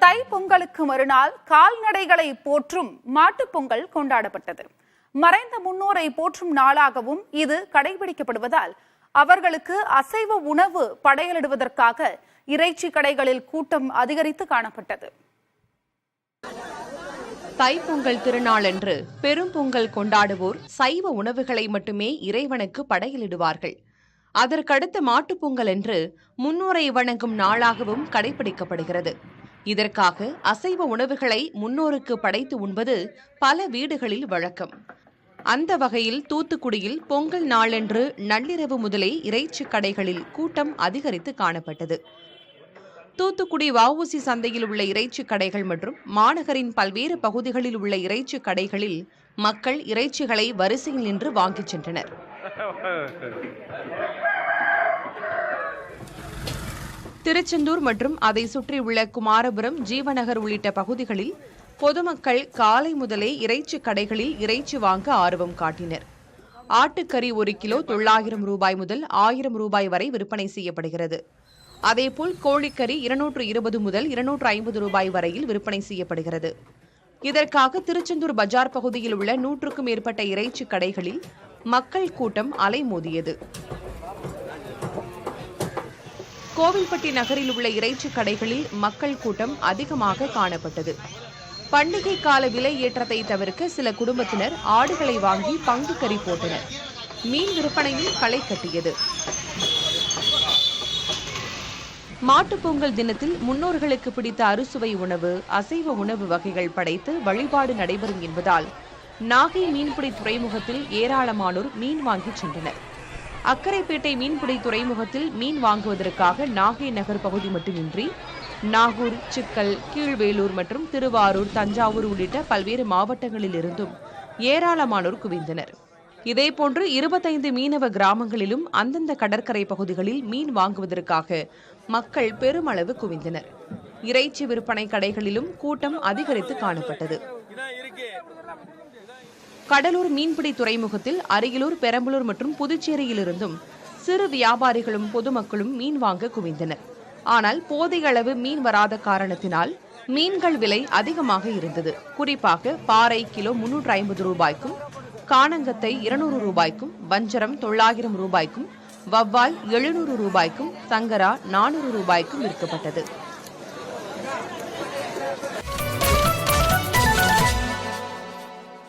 தை பொங்கலுக்கு மறுநாள் கால்நடைகளை போற்றும் மாட்டுப் பொங்கல் கொண்டாடப்பட்டது. மறைந்த முன்னோரை போற்றும் நாளாகவும் இது கடைபிடிக்கப்படுவதால் அவர்களுக்கு அசைவ உணவு படையலிடுவதற்காக இறைச்சி கடைகளில் கூட்டம் அதிகரித்து காணப்பட்டது. தைப்பொங்கல் திருநாளன்று பெரும் பொங்கல் கொண்டாடுவோர் சைவ உணவுகளை மட்டுமே இறைவனுக்கு படையலிடுவார்கள். அதற்கடுத்த மாட்டுப்பொங்கல் என்று முன்னோரை வணங்கும் நாளாகவும் கடைபிடிக்கப்படுகிறது. இதற்காக அசைவ உணவுகளை முன்னோருக்கு படைத்து உண்பது பல வீடுகளில் வழக்கம். அந்த வகையில் தூத்துக்குடியில் பொங்கல் நாளன்று நள்ளிரவு முதலே இறைச்சி கடைகளில் கூட்டம் அதிகரித்து காணப்பட்டது. தூத்துக்குடி வஉசி சந்தையில் உள்ள இறைச்சி கடைகள் மற்றும் மாநகரின் பல்வேறு பகுதிகளில் உள்ள இறைச்சி கடைகளில் மக்கள் இறைச்சிகளை வரிசையில் நின்று வாங்கிச் சென்றனர். திருச்செந்தூர் மற்றும் அதை சுற்றியுள்ள குமாரபுரம், ஜீவநகர் உள்ளிட்ட பகுதிகளில் பொதுமக்கள் காலை முதலே இறைச்சி கடைகளில் இறைச்சி வாங்க ஆர்வம் காட்டினர். ஆட்டுக்கறி 1 கிலோ 900 ரூபாய் முதல் 1000 ரூபாய் வரை விற்பனை செய்யப்படுகிறது. அதேபோல் கோழிக்கறி 220 முதல் 250 ரூபாய் வரையில் விற்பனை செய்யப்படுகிறது. இதற்காக திருச்செந்தூர் பஜார் பகுதியில் உள்ள 100க்கும் மேற்பட்ட இறைச்சி கடைகளில் மக்கள் கூட்டம் அலைமோதியது. கோவில்பட்டி நகரில் உள்ள இறைச்சி கடைகளில் மக்கள் கூட்டம் அதிகமாக காணப்பட்டது. பண்டிகை கால விலை ஏற்றத்தை தவிர்க்க சில குடும்பத்தினர் ஆடுகளை வாங்கி பங்கு கறி போட்டனர். மீன் விற்பனையில் களை கட்டியது. மாட்டுப்பொங்கல் தினத்தில் முன்னோர்களுக்கு பிடித்த அறுசுவை உணவு, அசைவ உணவு வகைகள் படைத்து வழிபாடு நடைபெறும் என்பதால் நாகை மீன்பிடி துறைமுகத்தில் ஏராளமானோர் மீன் வாங்கி சென்றனர். அக்கரைப்பேட்டை மீன்பிடி துறைமுகத்தில் மீன் வாங்குவதற்காக நாகை நகர் பகுதி மட்டுமின்றி நாகூர், சிக்கல், கீழ்வேலூர் மற்றும் திருவாரூர், தஞ்சாவூர் உள்ளிட்ட பல்வேறு மாவட்டங்களில் இருந்தும் ஏராளமானோர் குவிந்தனர். இதேபோன்று 25 மீனவ கிராமங்களிலும் அந்தந்த கடற்கரை பகுதிகளில் மீன் வாங்குவதற்காக மக்கள் பெருமளவு குவிந்தனர். இறைச்சி விற்பனை கடைகளிலும் கூட்டம் அதிகரித்து காணப்பட்டது. கடலூர் மீன்பிடி துறைமுகத்தில் அரியலூர், பெரம்பலூர் மற்றும் புதுச்சேரியிலிருந்தும் சிறு வியாபாரிகளும் பொதுமக்களும் மீன் வாங்க குவிந்தனர். ஆனால் போதிய அளவு மீன் வராத காரணத்தினால் மீன்கள் விலை அதிகமாக இருந்தது. குறிப்பாக பாறை கிலோ 350 ரூபாய்க்கும், காணங்கத்தை 200 ரூபாய்க்கும், வஞ்சரம் 900 ரூபாய்க்கும், வவ்வால் 700 ரூபாய்க்கும், சங்கரா 400 ரூபாய்க்கும் விற்கப்பட்டது.